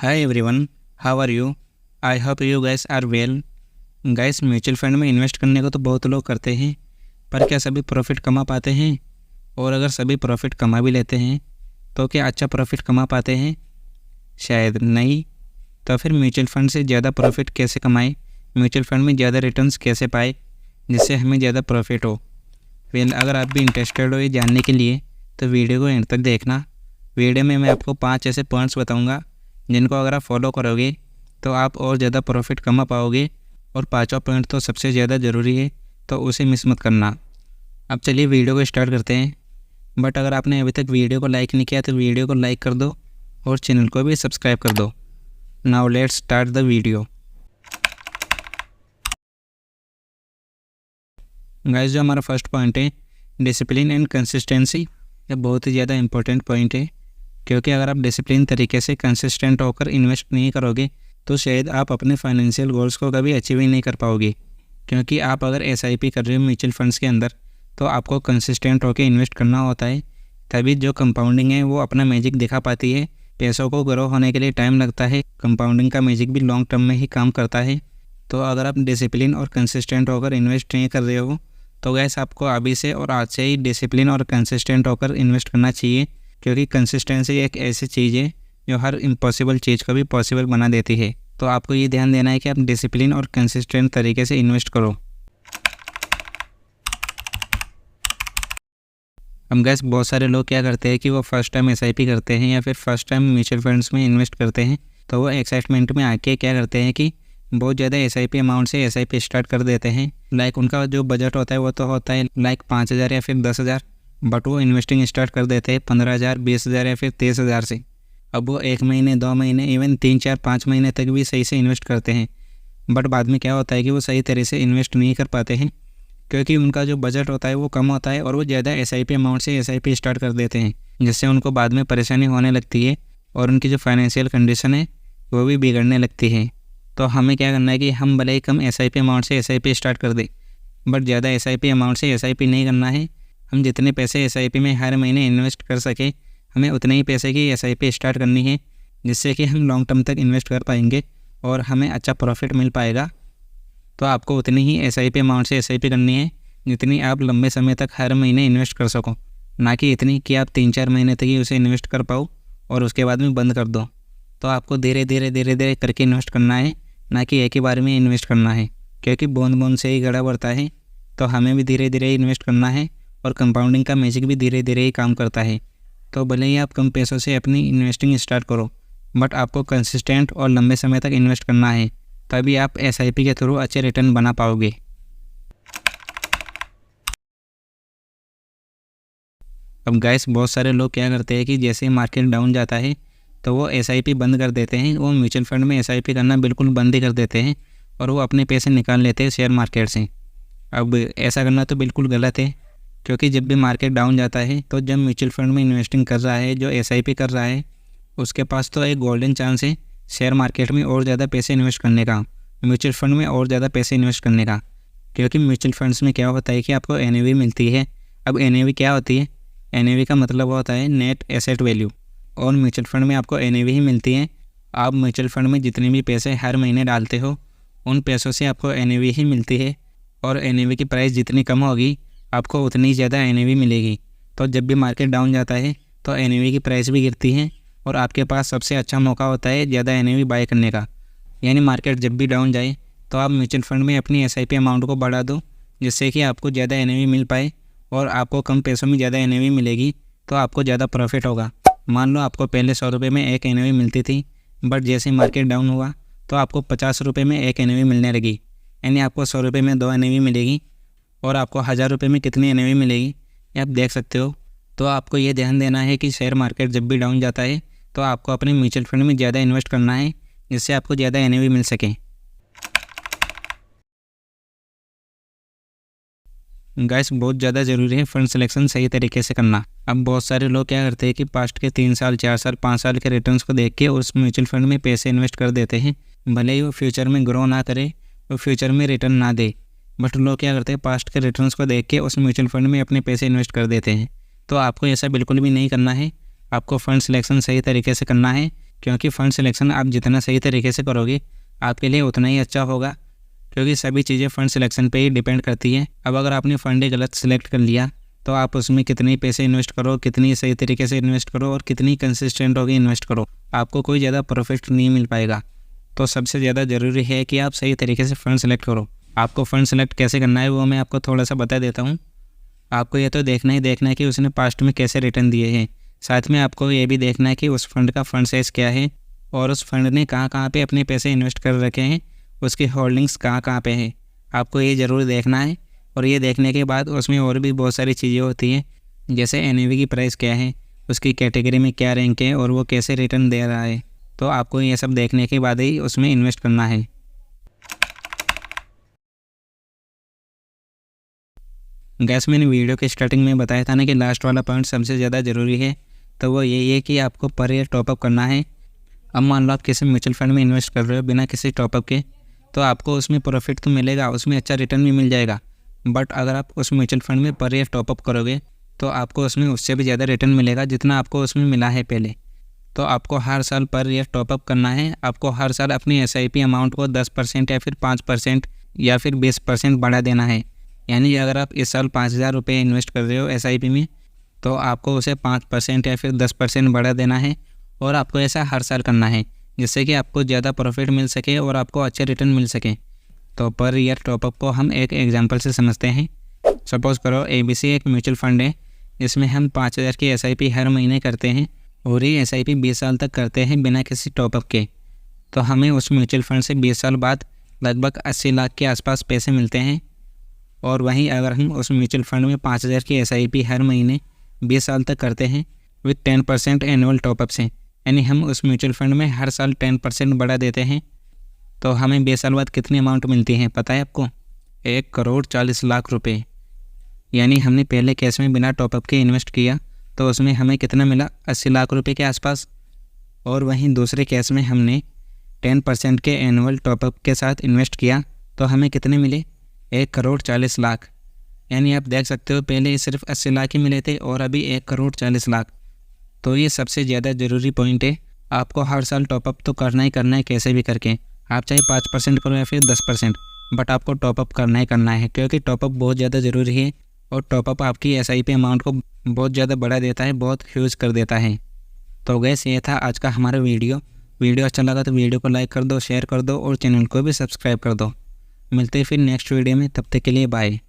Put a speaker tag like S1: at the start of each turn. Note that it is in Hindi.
S1: Hi everyone, how are you? I hope you guys are well. Guys, mutual fund में इन्वेस्ट करने को तो बहुत लोग करते हैं, पर क्या सभी प्रॉफिट कमा पाते हैं? और अगर सभी प्रॉफिट कमा भी लेते हैं तो क्या अच्छा प्रॉफिट कमा पाते हैं? शायद नहीं। तो फिर म्यूचुअल फंड से ज़्यादा प्रॉफिट कैसे कमाएं? म्यूचुअल फंड में ज़्यादा रिटर्न्स कैसे पाए जिससे हमें ज़्यादा प्रॉफिट हो? अगर आप भी इंटरेस्टेड हो ये जानने के लिए तो वीडियो को एंड तक देखना। वीडियो में मैं आपको 5 ऐसे पॉइंट्स बताऊंगा जिनको अगर आप फॉलो करोगे तो आप और ज़्यादा प्रॉफिट कमा पाओगे। और 5वां पॉइंट तो सबसे ज़्यादा ज़रूरी है, तो उसे मिस मत करना। अब चलिए वीडियो को स्टार्ट करते हैं। बट अगर आपने अभी तक वीडियो को लाइक नहीं किया तो वीडियो को लाइक कर दो और चैनल को भी सब्सक्राइब कर दो। Now let's start the video. Guys, जो हमारा फर्स्ट पॉइंट है डिसिप्लिन एंड कंसिस्टेंसी, ये बहुत ही ज़्यादा इंपॉर्टेंट पॉइंट है, क्योंकि अगर आप डिसिप्लिन तरीके से कंसिस्टेंट होकर इन्वेस्ट नहीं करोगे तो शायद आप अपने फाइनेंशियल गोल्स को कभी अचीव ही नहीं कर पाओगे। क्योंकि आप अगर SIP कर रहे हो म्यूचुअल फंड्स के अंदर तो आपको कंसिस्टेंट होकर इन्वेस्ट करना होता है, तभी जो कंपाउंडिंग है वो अपना मैजिक दिखा पाती है। पैसों को ग्रो होने के लिए टाइम लगता है, कंपाउंडिंग का मैजिक भी लॉन्ग टर्म में ही काम करता है। तो अगर आप डिसिप्लिन और कंसिस्टेंट होकर इन्वेस्ट नहीं कर रहे हो तो गैस आपको अभी से और आज से ही डिसिप्लिन और कंसिस्टेंट होकर इन्वेस्ट करना चाहिए, क्योंकि कंसिस्टेंसी एक ऐसी चीज़ है जो हर इम्पॉसिबल चीज़ को भी पॉसिबल बना देती है। तो आपको ये ध्यान देना है कि आप डिसिप्लिन और कंसिस्टेंट तरीके से इन्वेस्ट करो। हम गैस बहुत सारे लोग क्या करते हैं कि वो फर्स्ट टाइम SIP करते हैं या फिर फर्स्ट टाइम म्यूचुअल फंड्स में इन्वेस्ट करते हैं, तो वो एक्साइटमेंट में आके क्या करते हैं कि बहुत ज़्यादा SIP अमाउंट से SIP स्टार्ट कर देते हैं। लाइक उनका जो बजट होता है वो तो होता है लाइक 5,000 या फिर 10,000, बट वो इन्वेस्टिंग स्टार्ट कर देते हैं 15,000, 20,000 या फिर 30,000 से। अब वो 1 महीने, 2 महीने, इवन 3, 4, 5 महीने तक भी सही से इन्वेस्ट करते हैं, बट बाद में क्या होता है कि वो सही तरह से इन्वेस्ट नहीं कर पाते हैं, क्योंकि उनका जो बजट होता है वो कम होता है और वो ज़्यादा SIP अमाउंट से SIP स्टार्ट कर देते हैं, जिससे उनको बाद में परेशानी होने लगती है और उनकी जो फाइनेंशियल कंडीशन है वो भी बिगड़ने लगती है। तो हमें क्या करना है कि हम भले ही कम SIP अमाउंट से SIP स्टार्ट कर दें, बट ज़्यादा SIP अमाउंट से SIP नहीं करना है। हम जितने पैसे SIP में हर महीने इन्वेस्ट कर सके हमें उतने ही पैसे की SIP स्टार्ट करनी है, जिससे कि हम लॉन्ग टर्म तक इन्वेस्ट कर पाएंगे और हमें अच्छा प्रॉफिट मिल पाएगा। तो आपको उतनी ही SIP अमाउंट से SIP करनी है जितनी आप लंबे समय तक हर महीने इन्वेस्ट कर सको, ना कि इतनी कि आप 3-4 महीने तक ही उसे इन्वेस्ट कर पाओ और उसके बाद में बंद कर दो। तो आपको धीरे धीरे करके इन्वेस्ट करना है, ना कि एक ही बार में इन्वेस्ट करना है, क्योंकि बूंद बूंद से ही घड़ा बढ़ता है। तो हमें भी धीरे धीरे इन्वेस्ट करना है और कंपाउंडिंग का मैजिक भी धीरे धीरे ही काम करता है। तो भले ही आप कम पैसों से अपनी इन्वेस्टिंग स्टार्ट करो, बट आपको कंसिस्टेंट और लंबे समय तक इन्वेस्ट करना है, तभी आप SIP के थ्रू अच्छे रिटर्न बना पाओगे। अब गाइस, बहुत सारे लोग क्या करते हैं कि जैसे मार्केट डाउन जाता है तो वो SIP बंद कर देते हैं, वो म्यूचुअल फंड में SIP करना बिल्कुल बंद ही कर देते हैं और वो अपने पैसे निकाल लेते हैं शेयर मार्केट से। अब ऐसा करना तो बिल्कुल गलत है, क्योंकि जब भी मार्केट डाउन जाता है तो जब म्यूचुअल फंड में इन्वेस्टिंग कर रहा है, जो SIP कर रहा है, उसके पास तो एक गोल्डन चांस है शेयर मार्केट में और ज़्यादा पैसे इन्वेस्ट करने का, म्यूचुअल फंड में और ज़्यादा पैसे इन्वेस्ट करने का। क्योंकि म्यूचुअल फंड्स में क्या होता है कि आपको NAV मिलती है। अब NAV क्या होती है? NAV का मतलब होता है नेट एसेट वैल्यू, और म्यूचुअल फंड में आपको NAV ही मिलती है। आप म्यूचुअल फंड में जितने भी पैसे हर महीने डालते हो उन पैसों से आपको NAV ही मिलती है, और NAV की प्राइस जितनी कम होगी आपको उतनी ज़्यादा NAV मिलेगी। तो जब भी मार्केट डाउन जाता है तो NAV की प्राइस भी गिरती है और आपके पास सबसे अच्छा मौका होता है ज़्यादा NAV बाय करने का। यानी मार्केट जब भी डाउन जाए तो आप म्यूचुअल फंड में अपनी SIP अमाउंट को बढ़ा दो, जिससे कि आपको ज़्यादा NAV मिल पाए और आपको कम पैसों में ज़्यादा NAV मिलेगी, तो आपको ज़्यादा प्रॉफिट होगा। मान लो आपको पहले 100 रुपये में 1 NAV मिलती थी, बट जैसे मार्केट डाउन हुआ तो आपको 50 रुपये में 1 NAV मिलने लगी, यानी आपको 100 रुपये में 2 NAV मिलेगी और आपको 1000 रुपये में कितनी NAV मिलेगी ये आप देख सकते हो। तो आपको ये ध्यान देना है कि शेयर मार्केट जब भी डाउन जाता है तो आपको अपने म्यूचुअल फंड में ज़्यादा इन्वेस्ट करना है, जिससे आपको ज़्यादा NAV मिल सके। गाइस, बहुत ज़्यादा ज़रूरी है फंड सिलेक्शन सही तरीके से करना। अब बहुत सारे लोग क्या करते हैं कि पास्ट के 3 साल, 4 साल, 5 साल के रिटर्न्स को देख के उस म्यूचुअल फंड में पैसे इन्वेस्ट कर देते हैं, भले ही वो फ्यूचर में ग्रो ना करे, वो फ्यूचर में रिटर्न ना दे, बट लोग क्या करते हैं पास्ट के रिटर्न्स को देख के उस म्यूचुअल फंड में अपने पैसे इन्वेस्ट कर देते हैं। तो आपको ऐसा बिल्कुल भी नहीं करना है। आपको फ़ंड सिलेक्शन सही तरीके से करना है, क्योंकि फ़ंड सिलेक्शन आप जितना सही तरीके से करोगे आपके लिए उतना ही अच्छा होगा, क्योंकि सभी चीज़ें फ़ंड सिलेक्शन पे ही डिपेंड करती हैं। अब अगर आपने फ़ंड गलत सिलेक्ट कर लिया तो आप उसमें कितने पैसे इन्वेस्ट करो, कितनी सही तरीके से इन्वेस्ट करो और कितनी कंसिस्टेंट होगी इन्वेस्ट करो, आपको कोई ज़्यादा प्रॉफिट नहीं मिल पाएगा। तो सबसे ज़्यादा ज़रूरी है कि आप सही तरीके से फ़ंड सेलेक्ट करो। आपको फ़ंड सेलेक्ट कैसे करना है वो मैं आपको थोड़ा सा बता देता हूँ। आपको ये तो देखना है कि उसने पास्ट में कैसे रिटर्न दिए हैं। साथ में आपको ये भी देखना है कि उस फंड का फंड साइज़ क्या है और उस फंड ने कहाँ पे अपने पैसे इन्वेस्ट कर रखे हैं, उसकी होल्डिंग्स कहाँ पे है, आपको ये ज़रूर देखना है। और ये देखने के बाद उसमें और भी बहुत सारी चीज़ें होती हैं, जैसे NAV की प्राइस क्या है, उसकी कैटेगरी में क्या रैंक है और वो कैसे रिटर्न दे रहा है। तो आपको ये सब देखने के बाद ही उसमें इन्वेस्ट करना है। गैस मैंने वीडियो के स्टार्टिंग में बताया था ना कि लास्ट वाला पॉइंट सबसे ज़्यादा ज़रूरी है, तो वो यही है कि आपको पर ईयर टॉपअप करना है। अब मान लो आप किसी म्यूचुअल फंड में इन्वेस्ट कर रहे हो बिना किसी टॉपअप के, तो आपको उसमें प्रॉफिट तो मिलेगा, उसमें अच्छा रिटर्न भी मिल जाएगा। बट अगर आप उस म्यूचुअल फंड में पर ईयर टॉपअप करोगे तो आपको उसमें उससे भी ज़्यादा रिटर्न मिलेगा जितना आपको उसमें मिला है पहले। तो आपको हर साल पर ईयर टॉपअप करना है। आपको हर साल अपनी SIP अमाउंट को 10% या फिर 5% या फिर 20% बढ़ा देना है। यानी अगर आप इस साल 5,000 रुपये इन्वेस्ट कर रहे हो SIP में, तो आपको उसे 5% या फिर 10% बढ़ा देना है। और आपको ऐसा हर साल करना है जिससे कि आपको ज़्यादा प्रॉफिट मिल सके और आपको अच्छे रिटर्न मिल सके। तो पर ईयर टॉपअप को हम एक एग्जांपल से समझते हैं। सपोज़ करो ABC एक म्यूचुअल फंड है, इसमें हम 5,000 की SIP हर महीने करते हैं और ये SIP 20 साल तक करते हैं बिना किसी टॉपअप के। तो हमें उस म्यूचुअल फंड से 20 साल बाद लगभग 80 लाख के आसपास पैसे मिलते हैं। और वहीं अगर हम उस म्यूचुअल फंड में 5,000 की SIP हर महीने 20 साल तक करते हैं विथ 10% एनुअल टॉपअप से, यानी हम उस म्यूचुअल फंड में हर साल 10% बढ़ा देते हैं, तो हमें 20 साल बाद कितनी अमाउंट मिलती है पता है आपको? 1,40,00,000 रुपये। यानी हमने पहले केस में बिना टॉपअप के इन्वेस्ट किया तो उसमें हमें कितना मिला? 80 लाख रुपये के आसपास। और वहीं दूसरे केस में हमने 10% के एनुअल टॉपअप के साथ इन्वेस्ट किया तो हमें कितने मिले? 1,40,00,000। यानी आप देख सकते हो पहले सिर्फ 80 लाख ही मिले थे और अभी 1,40,00,000। तो ये सबसे ज़्यादा ज़रूरी पॉइंट है। आपको हर साल टॉपअप तो करना ही करना है कैसे भी करके, आप चाहे 5% करो या फिर 10%, बट आपको टॉपअप करना ही करना है, क्योंकि टॉपअप बहुत ज़्यादा ज़रूरी है। और टॉपअप आपकी SIP अमाउंट को बहुत ज़्यादा बढ़ा देता है, बहुत ह्यूज कर देता है। तो गैस ये था आज का हमारा वीडियो अच्छा लगा तो वीडियो को लाइक कर दो, शेयर कर दो और चैनल को भी सब्सक्राइब कर दो। मिलते हैं फिर नेक्स्ट वीडियो में, तब तक के लिए बाय।